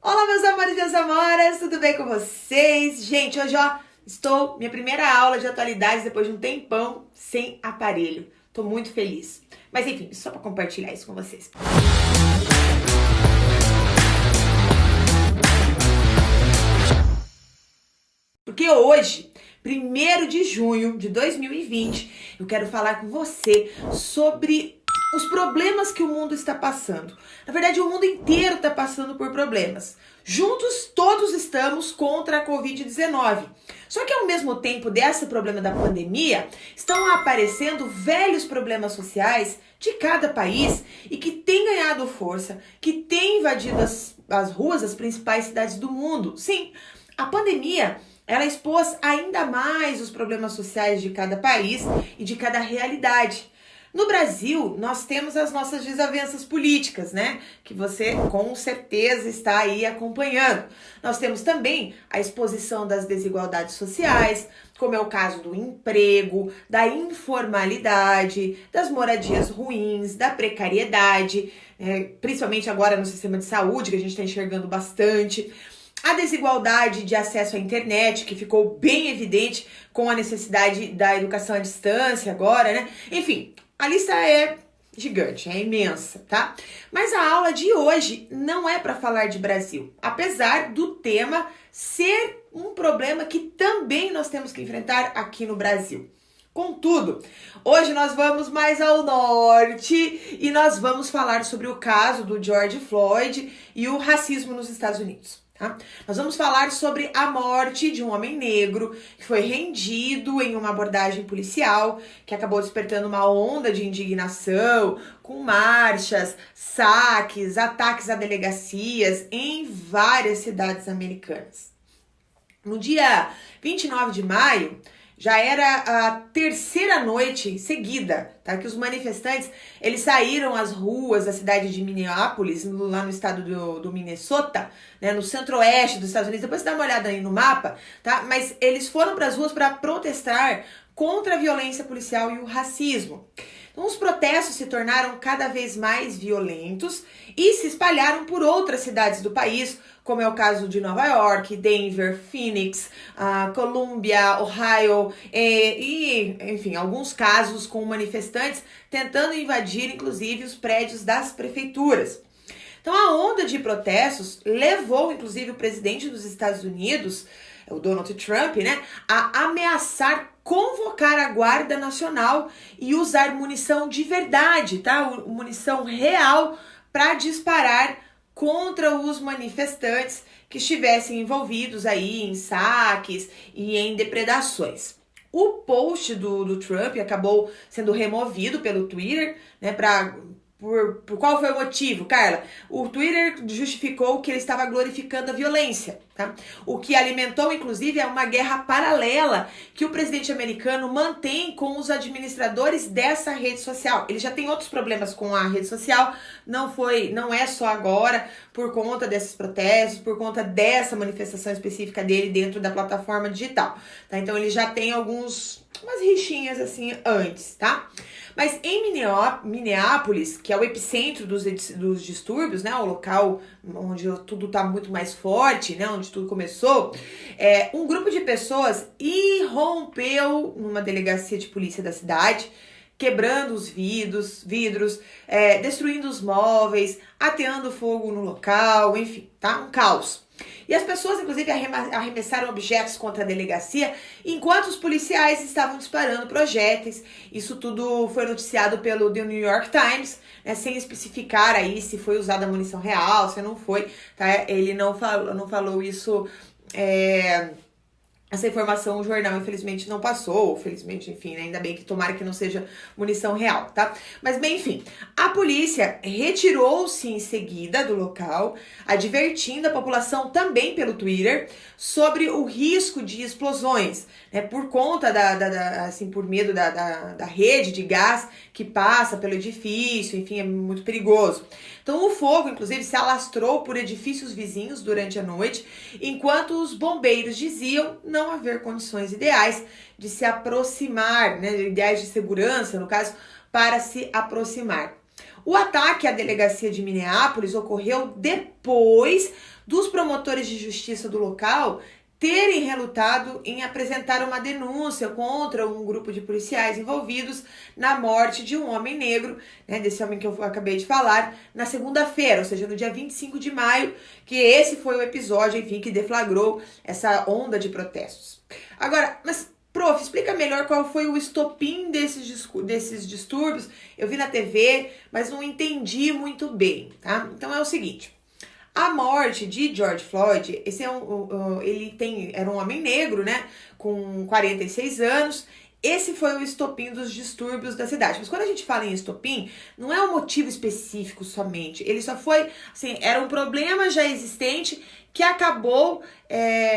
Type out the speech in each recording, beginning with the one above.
Olá, meus amores e minhas amoras, tudo bem com vocês? Gente, hoje, minha primeira aula de atualidades depois de um tempão sem aparelho. Tô muito feliz. Mas enfim, só pra compartilhar isso com vocês. Porque hoje, 1º de junho de 2020, eu quero falar com você sobre os problemas que o mundo está passando. Na verdade, o mundo inteiro está passando por problemas. Juntos, todos estamos contra a Covid-19. Só que ao mesmo tempo desse problema da pandemia, estão aparecendo velhos problemas sociais de cada país e que têm ganhado força, que têm invadido as ruas das principais cidades do mundo. Sim, a pandemia, ela expôs ainda mais os problemas sociais de cada país e de cada realidade. No Brasil, nós temos as nossas desavenças políticas, né? Que você com certeza está aí acompanhando. Nós temos também a exposição das desigualdades sociais, como é o caso do emprego, da informalidade, das moradias ruins, da precariedade, principalmente agora no sistema de saúde, que a gente está enxergando bastante. A desigualdade de acesso à internet, que ficou bem evidente com a necessidade da educação à distância agora, né? Enfim, a lista é gigante, é imensa, tá? Mas a aula de hoje não é para falar de Brasil, apesar do tema ser um problema que também nós temos que enfrentar aqui no Brasil. Contudo, hoje nós vamos mais ao norte e nós vamos falar sobre o caso do George Floyd e o racismo nos Estados Unidos. Tá? Nós vamos falar sobre a morte de um homem negro que foi rendido em uma abordagem policial que acabou despertando uma onda de indignação com marchas, saques, ataques a delegacias em várias cidades americanas. No dia 29 de maio, já era a terceira noite seguida, tá? Que os manifestantes, eles saíram às ruas da cidade de Minneapolis, lá no estado do Minnesota, né? No centro-oeste dos Estados Unidos. Depois você dá uma olhada aí no mapa, tá? Mas eles foram para as ruas para protestar contra a violência policial e o racismo. Então, os protestos se tornaram cada vez mais violentos e se espalharam por outras cidades do país, como é o caso de Nova York, Denver, Phoenix, Columbia, Ohio e, enfim, alguns casos com manifestantes tentando invadir, inclusive, os prédios das prefeituras. Então, a onda de protestos levou, inclusive, o presidente dos Estados Unidos, o Donald Trump, né, a ameaçar convocar a Guarda Nacional e usar munição de verdade, tá? Munição real para disparar contra os manifestantes que estivessem envolvidos aí em saques e em depredações. O post do Trump acabou sendo removido pelo Twitter, né, por qual foi o motivo, Carla? O Twitter justificou que ele estava glorificando a violência, tá? O que alimentou, inclusive, é uma guerra paralela que o presidente americano mantém com os administradores dessa rede social. Ele já tem outros problemas com a rede social, não é só agora por conta desses protestos, por conta dessa manifestação específica dele dentro da plataforma digital, tá? Então ele já tem umas rixinhas assim antes, tá? Mas em Minneapolis, que é o epicentro dos distúrbios, né, o local onde tudo tá muito mais forte, né, onde tudo começou, um grupo de pessoas irrompeu numa delegacia de polícia da cidade, quebrando os vidros, destruindo os móveis, ateando fogo no local, enfim, tá? Um caos. E as pessoas, inclusive, arremessaram objetos contra a delegacia enquanto os policiais estavam disparando projéteis. Isso tudo foi noticiado pelo The New York Times, né, sem especificar aí se foi usada munição real, se não foi, tá? Ele não falou isso. Essa informação o jornal, infelizmente, não passou, felizmente, enfim, né? Ainda bem que tomara que não seja munição real, tá? Mas, bem, enfim, a polícia retirou-se em seguida do local, advertindo a população também pelo Twitter sobre o risco de explosões, né? Por conta por medo da rede de gás que passa pelo edifício, enfim, é muito perigoso. Então, o fogo, inclusive, se alastrou por edifícios vizinhos durante a noite, enquanto os bombeiros diziam não haver condições ideais de se aproximar, né, ideais de segurança, no caso, para se aproximar. O ataque à delegacia de Minneapolis ocorreu depois dos promotores de justiça do local terem relutado em apresentar uma denúncia contra um grupo de policiais envolvidos na morte de um homem negro, né, desse homem que eu acabei de falar, na segunda-feira, ou seja, no dia 25 de maio, que esse foi o episódio, enfim, que deflagrou essa onda de protestos. Agora, mas prof, explica melhor qual foi o estopim desses distúrbios. Eu vi na TV, mas não entendi muito bem, tá? Então é o seguinte. A morte de George Floyd, era um homem negro, né, com 46 anos. Esse foi o estopim dos distúrbios da cidade. Mas quando a gente fala em estopim, não é um motivo específico somente. Ele só foi, assim, era um problema já existente que acabou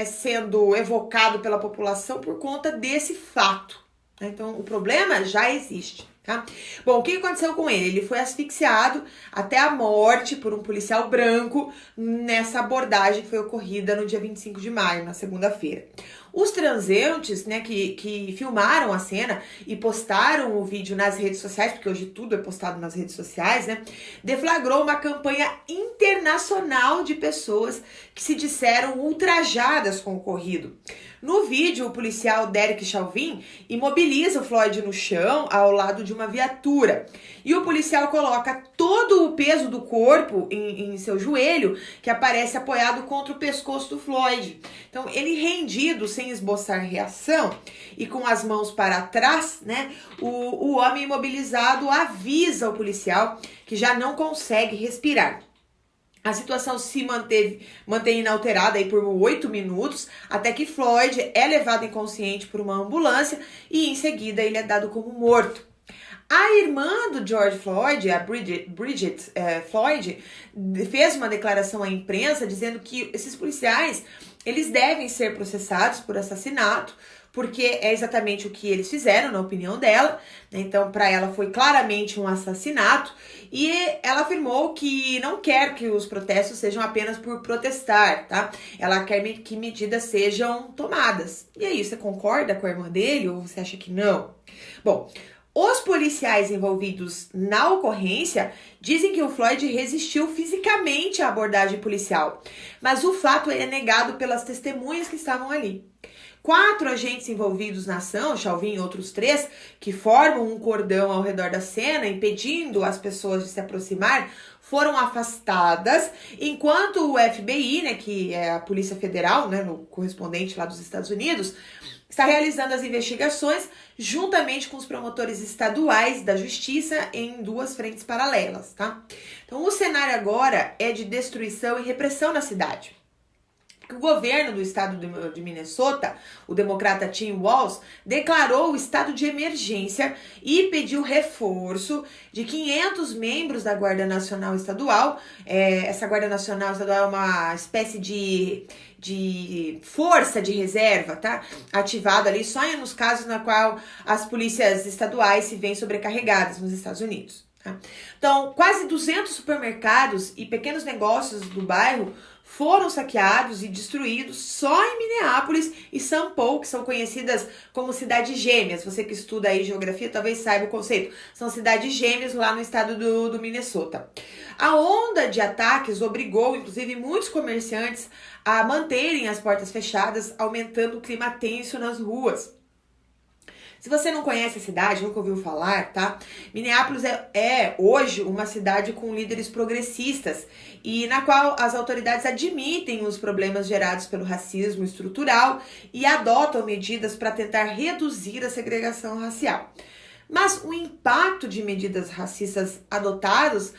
sendo evocado pela população por conta desse fato. Então, o problema já existe. Tá? Bom, o que aconteceu com ele? Ele foi asfixiado até a morte por um policial branco nessa abordagem que foi ocorrida no dia 25 de maio, na segunda-feira. Os transeuntes, né, que filmaram a cena e postaram o vídeo nas redes sociais, porque hoje tudo é postado nas redes sociais, né, deflagrou uma campanha internacional de pessoas que se disseram ultrajadas com o ocorrido. No vídeo, o policial Derek Chauvin imobiliza o Floyd no chão, ao lado de uma viatura. E o policial coloca todo o peso do corpo em seu joelho, que aparece apoiado contra o pescoço do Floyd. Então, ele rendido, sem esboçar reação, e com as mãos para trás, né, o homem imobilizado avisa o policial que já não consegue respirar. A situação se mantém inalterada aí por 8 minutos, até que Floyd é levado inconsciente por uma ambulância e em seguida ele é dado como morto. A irmã do George Floyd, a Bridget Floyd, fez uma declaração à imprensa dizendo que esses policiais eles devem ser processados por assassinato, porque é exatamente o que eles fizeram, na opinião dela. Então, para ela foi claramente um assassinato. E ela afirmou que não quer que os protestos sejam apenas por protestar, tá? Ela quer que medidas sejam tomadas. E aí, você concorda com a irmã dele ou você acha que não? Bom, os policiais envolvidos na ocorrência dizem que o Floyd resistiu fisicamente à abordagem policial, mas o fato é negado pelas testemunhas que estavam ali. 4 agentes envolvidos na ação, Chauvin e outros 3, que formam um cordão ao redor da cena, impedindo as pessoas de se aproximar, foram afastadas, enquanto o FBI, né, que é a Polícia Federal, né, no correspondente lá dos Estados Unidos, está realizando as investigações juntamente com os promotores estaduais da justiça em 2 frentes paralelas, tá? Então, o cenário agora é de destruição e repressão na cidade. O governo do estado de Minnesota, o democrata Tim Walz, declarou o estado de emergência e pediu reforço de 500 membros da Guarda Nacional Estadual. Essa Guarda Nacional Estadual é uma espécie de força de reserva, tá? Ativada ali só nos casos na qual as polícias estaduais se veem sobrecarregadas nos Estados Unidos. Tá? Então, quase 200 supermercados e pequenos negócios do bairro foram saqueados e destruídos só em Minneapolis e São Paulo, que são conhecidas como cidades gêmeas. Você que estuda aí geografia talvez saiba o conceito. São cidades gêmeas lá no estado do Minnesota. A onda de ataques obrigou, inclusive, muitos comerciantes a manterem as portas fechadas, aumentando o clima tenso nas ruas. Se você não conhece a cidade, nunca ouviu falar, tá? Minneapolis é hoje uma cidade com líderes progressistas e na qual as autoridades admitem os problemas gerados pelo racismo estrutural e adotam medidas para tentar reduzir a segregação racial. Mas o impacto de medidas racistas adotadas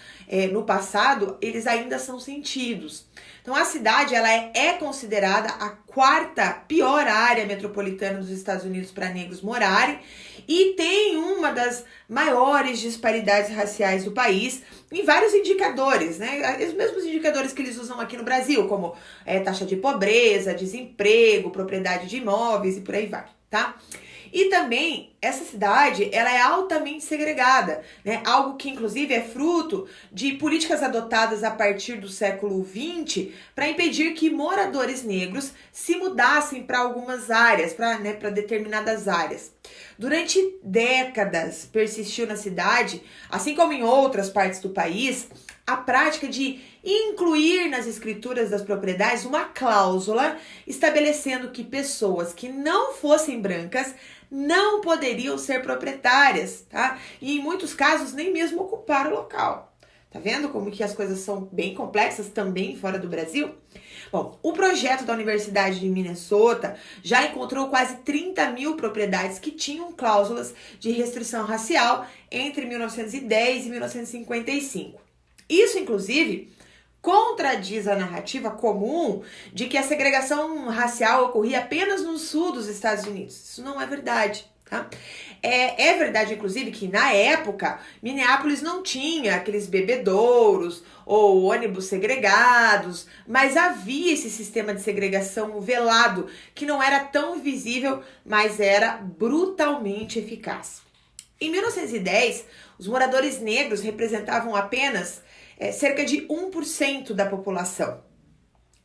no passado, eles ainda são sentidos. Então, a cidade ela é considerada a 4ª pior área metropolitana dos Estados Unidos para negros morarem e tem uma das maiores disparidades raciais do país em vários indicadores, né? Os mesmos indicadores que eles usam aqui no Brasil, como taxa de pobreza, desemprego, propriedade de imóveis e por aí vai, tá? E também, essa cidade, ela é altamente segregada, né? Algo que, inclusive, é fruto de políticas adotadas a partir do século XX para impedir que moradores negros se mudassem para algumas áreas, para determinadas áreas. Durante décadas, persistiu na cidade, assim como em outras partes do país, a prática de incluir nas escrituras das propriedades uma cláusula estabelecendo que pessoas que não fossem brancas não poderiam ser proprietárias, tá? E em muitos casos nem mesmo ocupar o local. Tá vendo como que as coisas são bem complexas também fora do Brasil? Bom, o projeto da Universidade de Minnesota já encontrou quase 30 mil propriedades que tinham cláusulas de restrição racial entre 1910 e 1955. Isso, inclusive, contradiz a narrativa comum de que a segregação racial ocorria apenas no sul dos Estados Unidos. Isso não é verdade, tá? É verdade, inclusive, que na época, Minneapolis não tinha aqueles bebedouros ou ônibus segregados, mas havia esse sistema de segregação velado que não era tão visível, mas era brutalmente eficaz. Em 1910, os moradores negros representavam apenas cerca de 1% da população.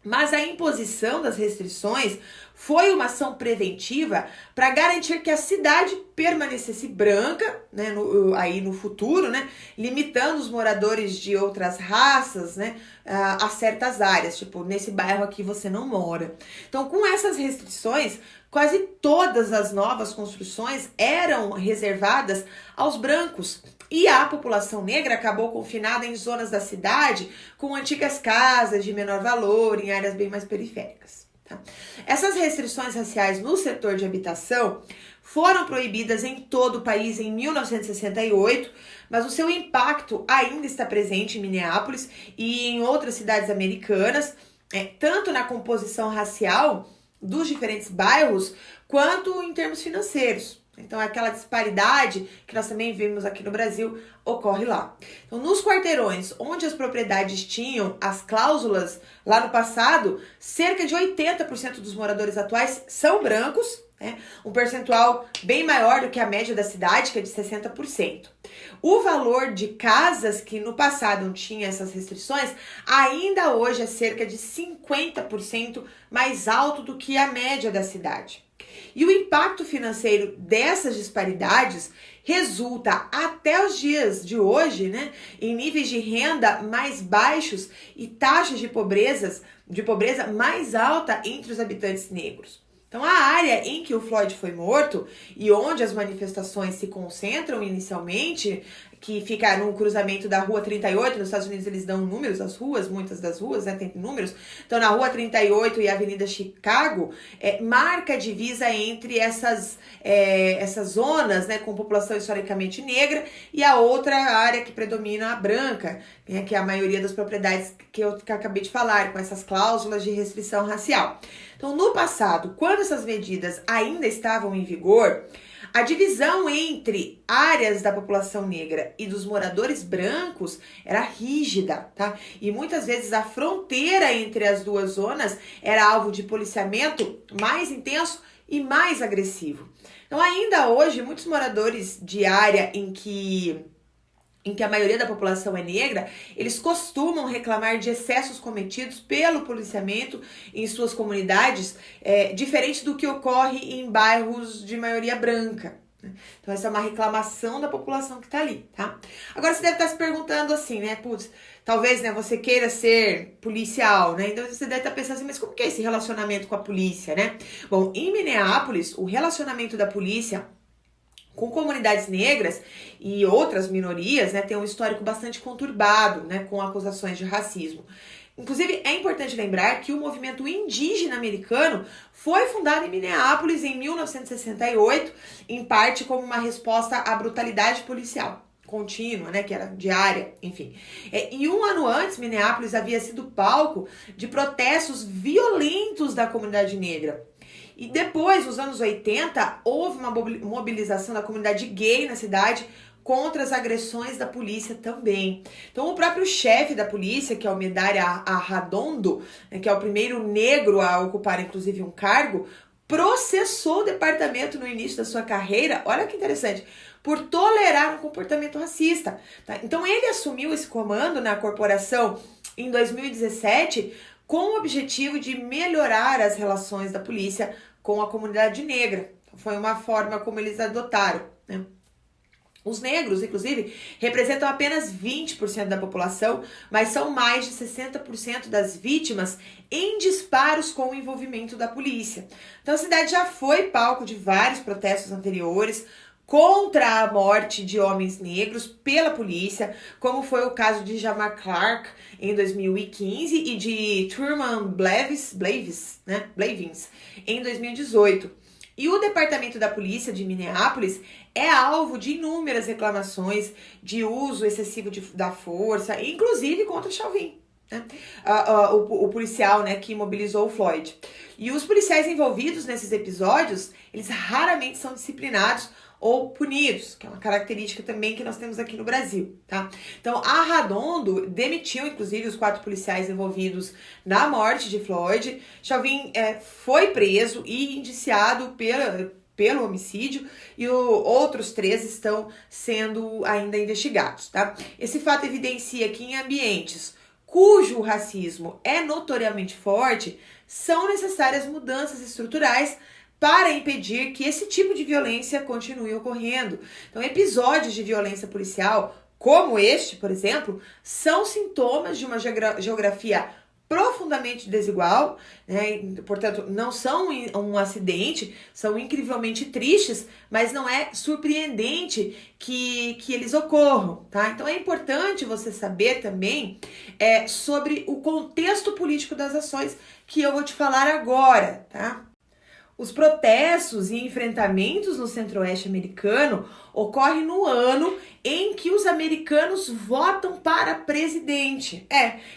Mas a imposição das restrições foi uma ação preventiva para garantir que a cidade permanecesse branca, né, no futuro, né, limitando os moradores de outras raças, né, a certas áreas, tipo, nesse bairro aqui você não mora. Então, com essas restrições, quase todas as novas construções eram reservadas aos brancos. E a população negra acabou confinada em zonas da cidade com antigas casas de menor valor, em áreas bem mais periféricas. Tá? Essas restrições raciais no setor de habitação foram proibidas em todo o país em 1968, mas o seu impacto ainda está presente em Minneapolis e em outras cidades americanas, tanto na composição racial dos diferentes bairros, quanto em termos financeiros. Então, aquela disparidade que nós também vimos aqui no Brasil ocorre lá. Então, nos quarteirões onde as propriedades tinham as cláusulas lá no passado, cerca de 80% dos moradores atuais são brancos, né? Um percentual bem maior do que a média da cidade, que é de 60%. O valor de casas que no passado não tinha essas restrições, ainda hoje é cerca de 50% mais alto do que a média da cidade. E o impacto financeiro dessas disparidades resulta até os dias de hoje, né, em níveis de renda mais baixos e taxas de pobreza mais alta entre os habitantes negros. Então, a área em que o Floyd foi morto e onde as manifestações se concentram inicialmente, que fica no cruzamento da Rua 38, nos Estados Unidos eles dão números, as ruas, muitas das ruas, né, tem números. Então, na Rua 38 e a Avenida Chicago, marca a divisa entre essas zonas, né, com população historicamente negra, e a outra área que predomina, a branca, né, que é a maioria das propriedades que eu acabei de falar, com essas cláusulas de restrição racial. Então, no passado, quando essas medidas ainda estavam em vigor, a divisão entre áreas da população negra e dos moradores brancos era rígida, tá? E muitas vezes a fronteira entre as duas zonas era alvo de policiamento mais intenso e mais agressivo. Então, ainda hoje, muitos moradores de área em que a maioria da população é negra, eles costumam reclamar de excessos cometidos pelo policiamento em suas comunidades, diferente do que ocorre em bairros de maioria branca. Então, essa é uma reclamação da população que tá ali, tá? Agora, você deve estar se perguntando assim, né? Putz, talvez, né, você queira ser policial, né? Então, você deve estar pensando assim, mas como que é esse relacionamento com a polícia, né? Bom, em Minneapolis, o relacionamento da polícia com comunidades negras e outras minorias, né, tem um histórico bastante conturbado, né, com acusações de racismo. Inclusive, é importante lembrar que o movimento indígena americano foi fundado em Minneapolis em 1968, em parte como uma resposta à brutalidade policial contínua, né, que era diária, enfim. E um ano antes, Minneapolis havia sido palco de protestos violentos da comunidade negra. E depois, nos anos 80, houve uma mobilização da comunidade gay na cidade contra as agressões da polícia também. Então, o próprio chefe da polícia, que é o Medari Arradondo, que é o primeiro negro a ocupar, inclusive, um cargo, processou o departamento no início da sua carreira, olha que interessante, por tolerar um comportamento racista. Tá? Então ele assumiu esse comando na corporação em 2017 com o objetivo de melhorar as relações da polícia com a comunidade negra. Foi uma forma como eles adotaram, né? Os negros, inclusive, representam apenas 20% da população, mas são mais de 60% das vítimas em disparos com o envolvimento da polícia. Então a cidade já foi palco de vários protestos anteriores contra a morte de homens negros pela polícia, como foi o caso de Jamar Clark em 2015 e de Thurman Blevins em 2018. E o Departamento da Polícia de Minneapolis é alvo de inúmeras reclamações de uso excessivo da força, inclusive contra Chauvin, né? O policial, né, que imobilizou o Floyd. E os policiais envolvidos nesses episódios, eles raramente são disciplinados ou punidos, que é uma característica também que nós temos aqui no Brasil, tá? Então, a Arradondo demitiu, inclusive, os 4 policiais envolvidos na morte de Floyd. Chauvin foi preso e indiciado pelo homicídio e outros 3 estão sendo ainda investigados, tá? Esse fato evidencia que em ambientes cujo racismo é notoriamente forte, são necessárias mudanças estruturais para impedir que esse tipo de violência continue ocorrendo. Então, episódios de violência policial, como este, por exemplo, são sintomas de uma geografia profundamente desigual, né? Portanto, não são um acidente, são incrivelmente tristes, mas não é surpreendente que eles ocorram, tá? Então é importante você saber também sobre o contexto político das ações que eu vou te falar agora, tá? Os protestos e enfrentamentos no centro-oeste americano ocorrem no ano em que os americanos votam para presidente.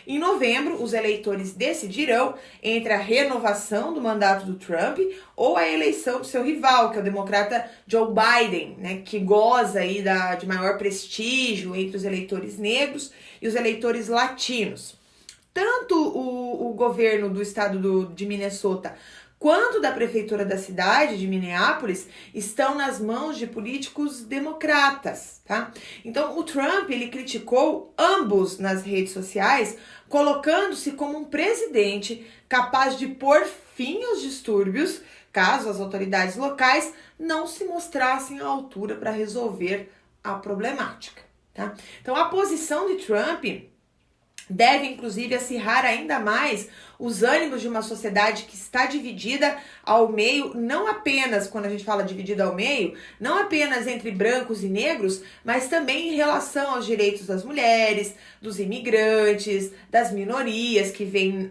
Em novembro, os eleitores decidirão entre a renovação do mandato do Trump ou a eleição do seu rival, que é o democrata Joe Biden, né, que goza aí de maior prestígio entre os eleitores negros e os eleitores latinos. Tanto o governo do estado de Minnesota quanto da prefeitura da cidade de Minneapolis estão nas mãos de políticos democratas, tá? Então, o Trump, ele criticou ambos nas redes sociais, colocando-se como um presidente capaz de pôr fim aos distúrbios, caso as autoridades locais não se mostrassem à altura para resolver a problemática, tá? Então, a posição de Trump deve, inclusive, acirrar ainda mais os ânimos de uma sociedade que está dividida ao meio, não apenas, quando a gente fala dividida ao meio, não apenas entre brancos e negros, mas também em relação aos direitos das mulheres, dos imigrantes, das minorias, que vem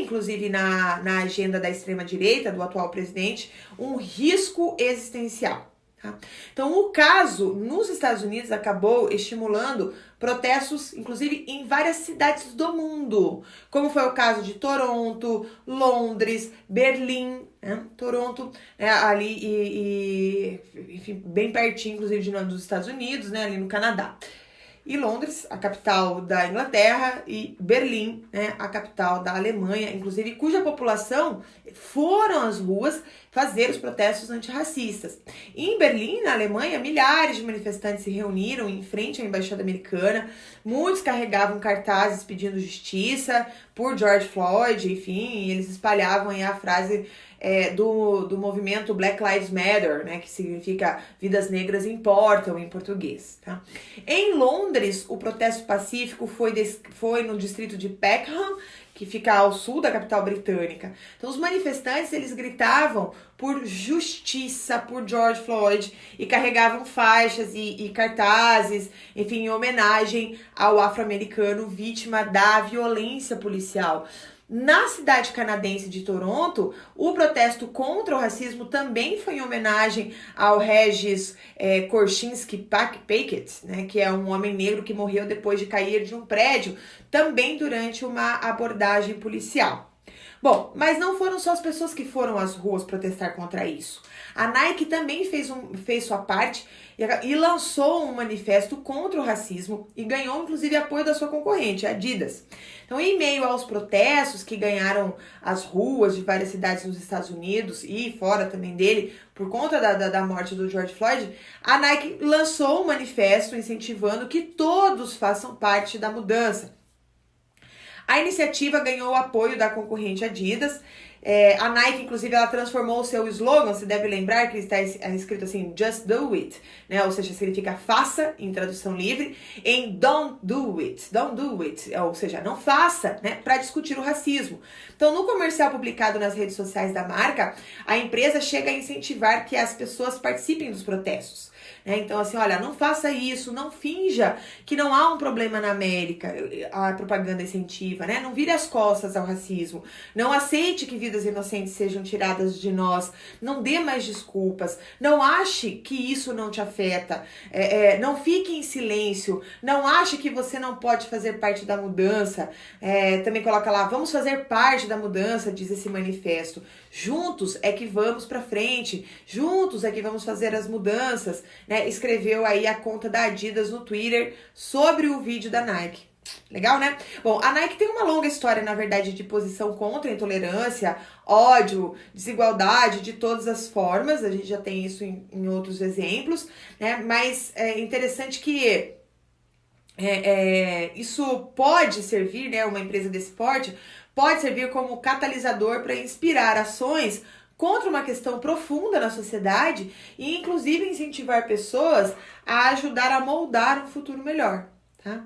inclusive na agenda da extrema-direita, do atual presidente, um risco existencial. Então, o caso nos Estados Unidos acabou estimulando protestos, inclusive em várias cidades do mundo, como foi o caso de Toronto, Londres, Berlim, né? Toronto, ali enfim, bem pertinho, inclusive, dos Estados Unidos, né? Ali no Canadá. E Londres, a capital da Inglaterra, e Berlim, né, a capital da Alemanha, inclusive, cuja população foram às ruas fazer os protestos antirracistas. E em Berlim, na Alemanha, milhares de manifestantes se reuniram em frente à embaixada americana, muitos carregavam cartazes pedindo justiça por George Floyd, enfim, e eles espalhavam aí a frase do movimento Black Lives Matter, né, que significa vidas negras importam em português, tá? Em Londres, o protesto pacífico foi no distrito de Peckham, que fica ao sul da capital britânica. Então, os manifestantes, eles gritavam por justiça, por George Floyd, e carregavam faixas e cartazes, enfim, em homenagem ao afro-americano vítima da violência policial. Na cidade canadense de Toronto, o protesto contra o racismo também foi em homenagem ao Regis Korzynski Packett, né, que é um homem negro que morreu depois de cair de um prédio, também durante uma abordagem policial. Bom, mas não foram só as pessoas que foram às ruas protestar contra isso. A Nike também fez sua parte e lançou um manifesto contra o racismo e ganhou inclusive apoio da sua concorrente, a Adidas. Então, em meio aos protestos que ganharam as ruas de várias cidades nos Estados Unidos e fora também dele, por conta da morte do George Floyd, a Nike lançou um manifesto incentivando que todos façam parte da mudança. A iniciativa ganhou o apoio da concorrente Adidas. A Nike, inclusive, ela transformou o seu slogan, você deve lembrar que está escrito assim, Just Do It, né? Ou seja, significa faça, em tradução livre, em Don't Do It, ou seja, não faça, né? Para discutir o racismo. Então, no comercial publicado nas redes sociais da marca, a empresa chega a incentivar que as pessoas participem dos protestos. Então, assim, olha, não faça isso, não finja que não há um problema na América, a propaganda incentiva, né? Não vire as costas ao racismo, não aceite que vidas inocentes sejam tiradas de nós, não dê mais desculpas, não ache que isso não te afeta, não fique em silêncio, não ache que você não pode fazer parte da mudança, também coloca lá, vamos fazer parte da mudança, diz esse manifesto. Juntos é que vamos pra frente, juntos é que vamos fazer as mudanças, né? Escreveu aí a conta da Adidas no Twitter sobre o vídeo da Nike. Legal, né? Bom, a Nike tem uma longa história, na verdade, de posição contra a intolerância, ódio, desigualdade de todas as formas. A gente já tem isso em outros exemplos, né? Mas é interessante que isso pode servir, né? Uma empresa desse porte pode servir como catalisador para inspirar ações contra uma questão profunda na sociedade e, inclusive, incentivar pessoas a ajudar a moldar um futuro melhor, tá?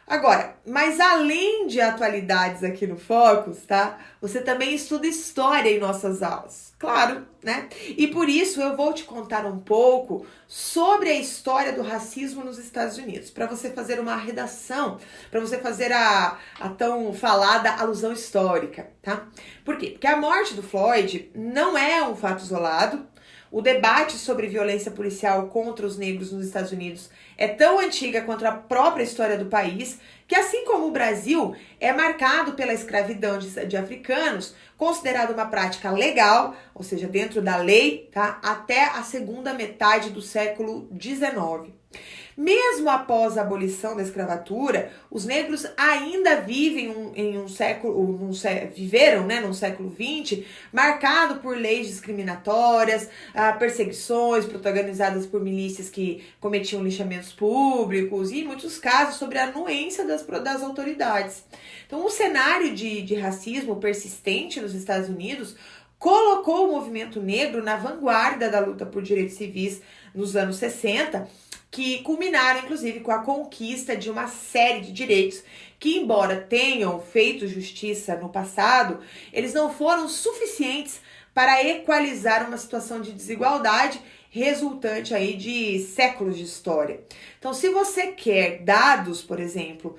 Agora, mas além de atualidades aqui no Focus, tá? Você também estuda história em nossas aulas, claro, né? E por isso eu vou te contar um pouco sobre a história do racismo nos Estados Unidos, para você fazer uma redação, para você fazer a tão falada alusão histórica, tá? Por quê? Porque a morte do Floyd não é um fato isolado. O debate sobre violência policial contra os negros nos Estados Unidos é tão antiga quanto a própria história do país, que assim como o Brasil, é marcado pela escravidão de africanos, considerado uma prática legal, ou seja, dentro da lei, tá? Até a segunda metade do século XIX. Mesmo após a abolição da escravatura, os negros ainda vivem viveram, né, num século XX, marcado por leis discriminatórias, perseguições protagonizadas por milícias que cometiam lixamentos públicos e, em muitos casos, sobre a anuência das autoridades. Então, o cenário de racismo persistente nos Estados Unidos colocou o movimento negro na vanguarda da luta por direitos civis nos anos 60, que culminaram, inclusive, com a conquista de uma série de direitos que, embora tenham feito justiça no passado, eles não foram suficientes para equalizar uma situação de desigualdade resultante aí de séculos de história. Então, se você quer dados, por exemplo,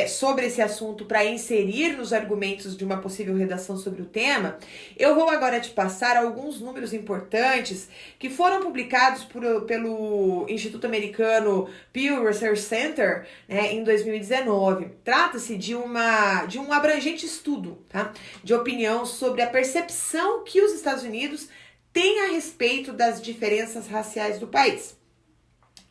sobre esse assunto para inserir nos argumentos de uma possível redação sobre o tema, eu vou agora te passar alguns números importantes que foram publicados pelo Instituto Americano Pew Research Center, né, em 2019. Trata-se de um abrangente estudo, tá, de opinião sobre a percepção que os Estados Unidos têm a respeito das diferenças raciais do país.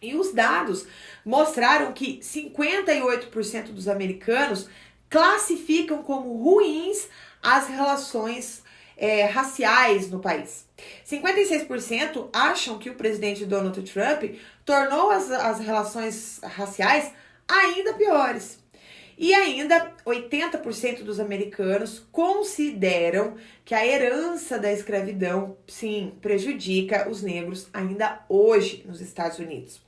E os dados mostraram que 58% dos americanos classificam como ruins as relações raciais no país. 56% acham que o presidente Donald Trump tornou as relações raciais ainda piores. E ainda 80% dos americanos consideram que a herança da escravidão, sim, prejudica os negros ainda hoje nos Estados Unidos.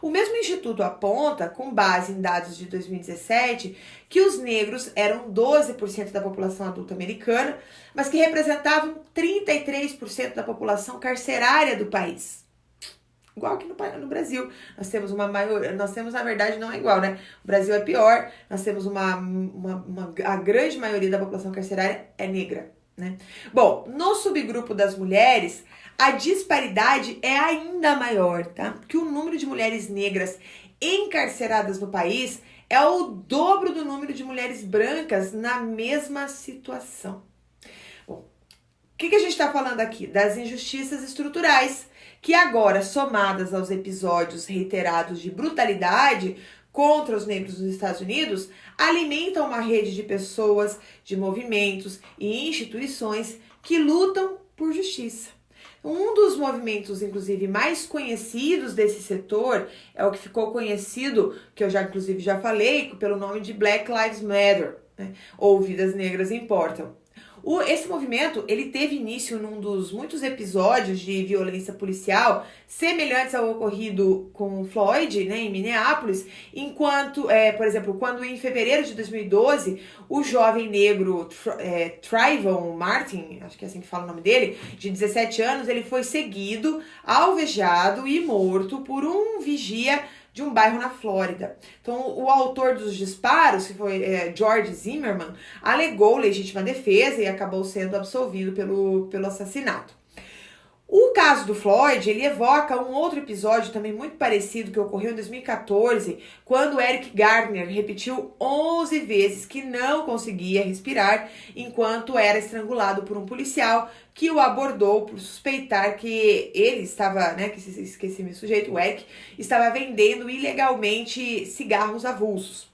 O mesmo instituto aponta, com base em dados de 2017, que os negros eram 12% da população adulta americana, mas que representavam 33% da população carcerária do país. Igual aqui no Brasil, nós temos na verdade não é igual, né? O Brasil é pior, nós temos a grande maioria da população carcerária é negra, né? Bom, no subgrupo das mulheres, a disparidade é ainda maior, tá? Porque o número de mulheres negras encarceradas no país é o dobro do número de mulheres brancas na mesma situação. Bom, o que a gente está falando aqui? Das injustiças estruturais, que agora, somadas aos episódios reiterados de brutalidade contra os negros nos Estados Unidos, alimentam uma rede de pessoas, de movimentos e instituições que lutam por justiça. Um dos movimentos, inclusive, mais conhecidos desse setor é o que ficou conhecido, que eu já, inclusive, já falei, pelo nome de Black Lives Matter, né? Ou Vidas Negras Importam. Esse movimento, ele teve início num dos muitos episódios de violência policial semelhantes ao ocorrido com Floyd, né, em Minneapolis, enquanto, por exemplo, quando em fevereiro de 2012, o jovem negro Trayvon Martin, acho que é assim que fala o nome dele, de 17 anos, ele foi seguido, alvejado e morto por um vigia de um bairro na Flórida. Então, o autor dos disparos, que foi George Zimmerman, alegou legítima defesa e acabou sendo absolvido pelo assassinato. O caso do Floyd, ele evoca um outro episódio também muito parecido que ocorreu em 2014, quando Eric Gardner repetiu 11 vezes que não conseguia respirar enquanto era estrangulado por um policial que o abordou por suspeitar que ele estava, né, que esqueci meu sujeito, o Eric, estava vendendo ilegalmente cigarros avulsos.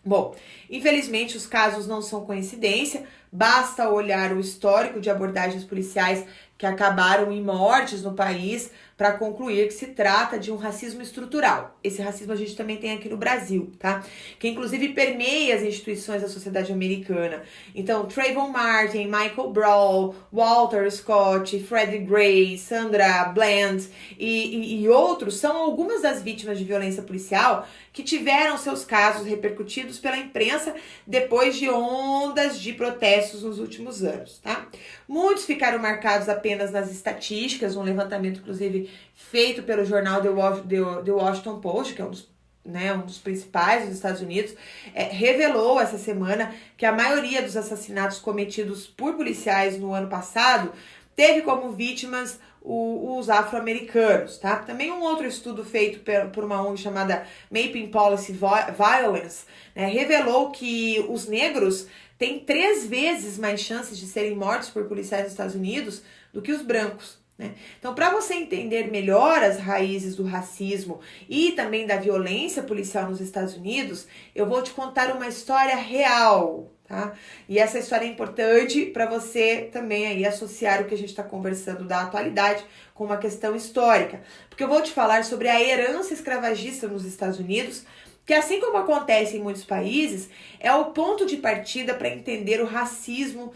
Bom, infelizmente os casos não são coincidência, basta olhar o histórico de abordagens policiais que acabaram em mortes no país para concluir que se trata de um racismo estrutural. Esse racismo a gente também tem aqui no Brasil, tá? Que inclusive permeia as instituições da sociedade americana. Então, Trayvon Martin, Michael Brown, Walter Scott, Freddie Gray, Sandra Bland e outros são algumas das vítimas de violência policial que tiveram seus casos repercutidos pela imprensa depois de ondas de protestos nos últimos anos, tá? Muitos ficaram marcados apenas nas estatísticas, um levantamento, inclusive, feito pelo jornal The Washington Post, que é um dos principais dos Estados Unidos, revelou essa semana que a maioria dos assassinatos cometidos por policiais no ano passado teve como vítimas os afro-americanos, tá? Também um outro estudo feito por uma ONG chamada Mapping Policy Violence, né, revelou que os negros têm 3 vezes mais chances de serem mortos por policiais nos Estados Unidos do que os brancos, né? Então, para você entender melhor as raízes do racismo e também da violência policial nos Estados Unidos, eu vou te contar uma história real, tá? E essa história é importante para você também aí associar o que a gente está conversando da atualidade com uma questão histórica. Porque eu vou te falar sobre a herança escravagista nos Estados Unidos, que assim como acontece em muitos países, é o ponto de partida para entender o racismo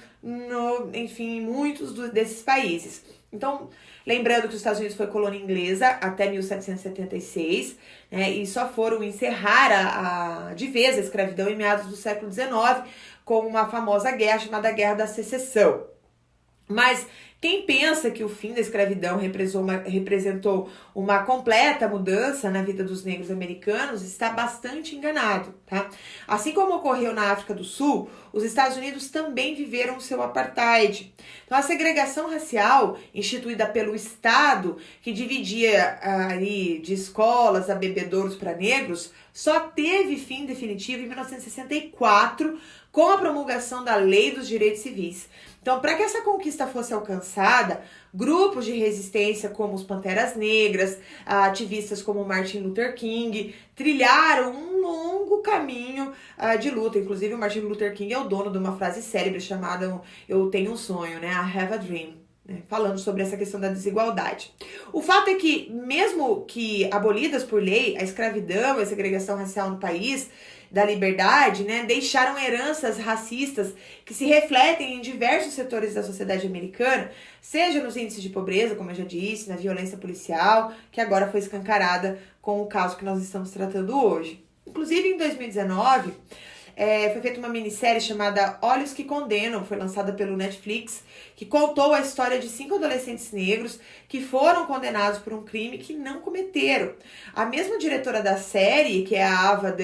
em muitos desses países. Então, lembrando que os Estados Unidos foi colônia inglesa até 1776, né, e só foram encerrar de vez a escravidão em meados do século XIX, com uma famosa guerra chamada Guerra da Secessão. Mas quem pensa que o fim da escravidão representou uma completa mudança na vida dos negros americanos está bastante enganado, tá? Assim como ocorreu na África do Sul, os Estados Unidos também viveram o seu apartheid. Então, a segregação racial instituída pelo Estado, que dividia ali de escolas a bebedouros para negros, só teve fim definitivo em 1964, com a promulgação da Lei dos Direitos Civis. Então, para que essa conquista fosse alcançada, grupos de resistência como os Panteras Negras, ativistas como Martin Luther King, trilharam um longo caminho de luta. Inclusive, o Martin Luther King é o dono de uma frase célebre chamada "Eu tenho um sonho", né? I have a dream. Falando sobre essa questão da desigualdade. O fato é que, mesmo que abolidas por lei, a escravidão e a segregação racial no país da liberdade, né, deixaram heranças racistas que se refletem em diversos setores da sociedade americana, seja nos índices de pobreza, como eu já disse, na violência policial, que agora foi escancarada com o caso que nós estamos tratando hoje. Inclusive, em 2019, foi feita uma minissérie chamada Olhos que Condenam, foi lançada pelo Netflix, que contou a história de 5 adolescentes negros que foram condenados por um crime que não cometeram. A mesma diretora da série, que é a Ava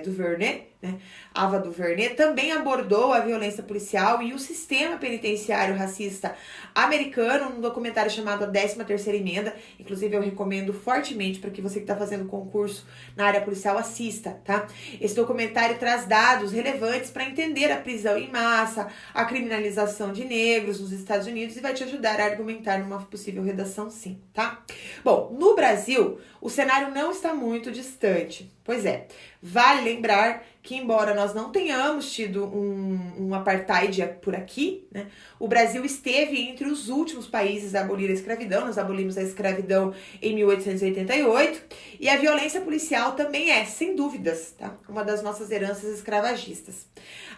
DuVernay, né, Ava DuVernay, também abordou a violência policial e o sistema penitenciário racista americano num documentário chamado A 13ª Emenda. Inclusive, eu recomendo fortemente para que você que está fazendo concurso na área policial assista, tá? Esse documentário traz dados relevantes para entender a prisão em massa, a criminalização de negros nos Estados Unidos e vai te ajudar a argumentar numa possível redação, sim, tá? Bom, no Brasil, o cenário não está muito distante. Pois é, vale lembrar que, embora nós não tenhamos tido um apartheid por aqui, né, o Brasil esteve entre os últimos países a abolir a escravidão. Nós abolimos a escravidão em 1888 e a violência policial também é, sem dúvidas, tá, uma das nossas heranças escravagistas.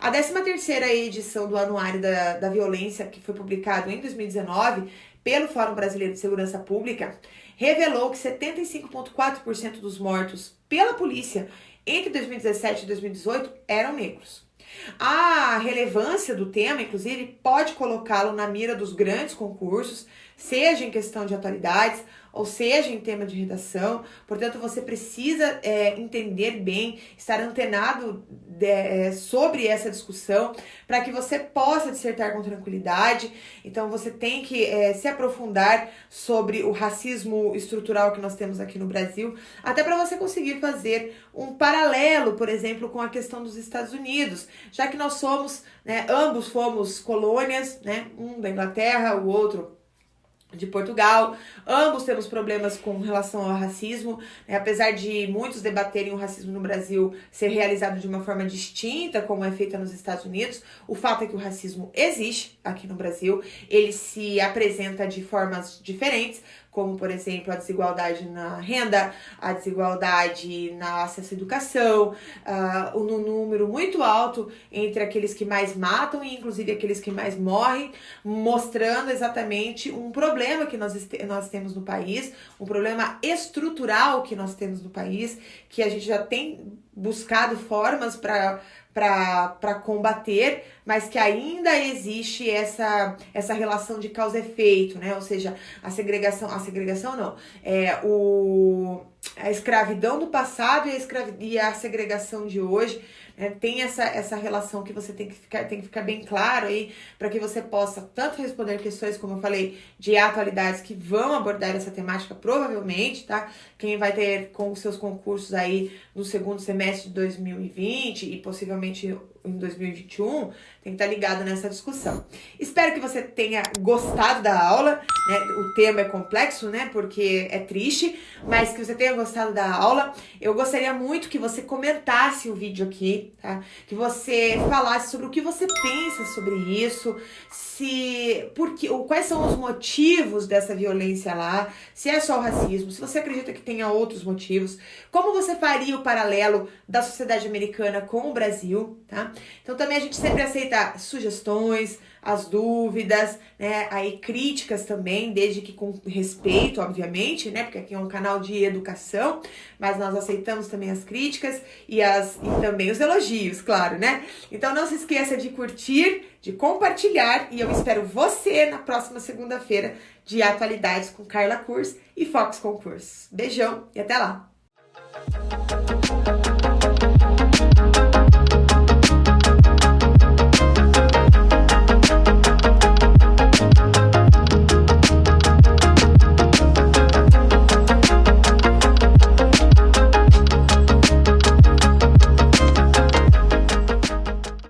A 13ª edição do Anuário da Violência, que foi publicado em 2019 pelo Fórum Brasileiro de Segurança Pública, revelou que 75,4% dos mortos pela polícia entre 2017 e 2018 eram negros. A relevância do tema, inclusive, pode colocá-lo na mira dos grandes concursos, seja em questão de atualidades, ou seja em tema de redação. Portanto, você precisa entender bem, estar antenado sobre essa discussão, para que você possa dissertar com tranquilidade. Então, você tem que se aprofundar sobre o racismo estrutural que nós temos aqui no Brasil, até para você conseguir fazer um paralelo, por exemplo, com a questão dos Estados Unidos, já que nós somos, né, ambos fomos colônias, né, um da Inglaterra, o outro de Portugal. Ambos temos problemas com relação ao racismo, né? Apesar de muitos debaterem o racismo no Brasil ser realizado de uma forma distinta, como é feita nos Estados Unidos, o fato é que o racismo existe aqui no Brasil, ele se apresenta de formas diferentes, como, por exemplo, a desigualdade na renda, a desigualdade na acesso à educação, no número muito alto entre aqueles que mais matam e, inclusive, aqueles que mais morrem, mostrando exatamente um problema que nós temos no país, um problema estrutural que nós temos no país, que a gente já tem buscado formas para combater, mas que ainda existe essa relação de causa e efeito, né? Ou seja, a segregação não, a escravidão do passado e a segregação de hoje, né? Tem essa relação que você tem que ficar bem claro aí, para que você possa tanto responder questões, como eu falei, de atualidades que vão abordar essa temática provavelmente, tá? Quem vai ter com os seus concursos aí no segundo semestre de 2020 e possivelmente em 2021, tem que estar ligado nessa discussão. Espero que você tenha gostado da aula, né? O tema é complexo, né? Porque é triste, mas que você tenha gostado da aula. Eu gostaria muito que você comentasse o vídeo aqui, tá? Que você falasse sobre o que você pensa sobre isso, quais são os motivos dessa violência lá, se é só o racismo, se você acredita que tenha outros motivos, como você faria o paralelo da sociedade americana com o Brasil, tá? Então também a gente sempre aceita sugestões, as dúvidas, né, aí críticas também, desde que com respeito, obviamente, né, porque aqui é um canal de educação, mas nós aceitamos também as críticas e também os elogios, claro, né? Então não se esqueça de curtir, de compartilhar, e eu espero você na próxima segunda-feira de Atualidades com Carla Kurz e Fox Concursos. Beijão e até lá!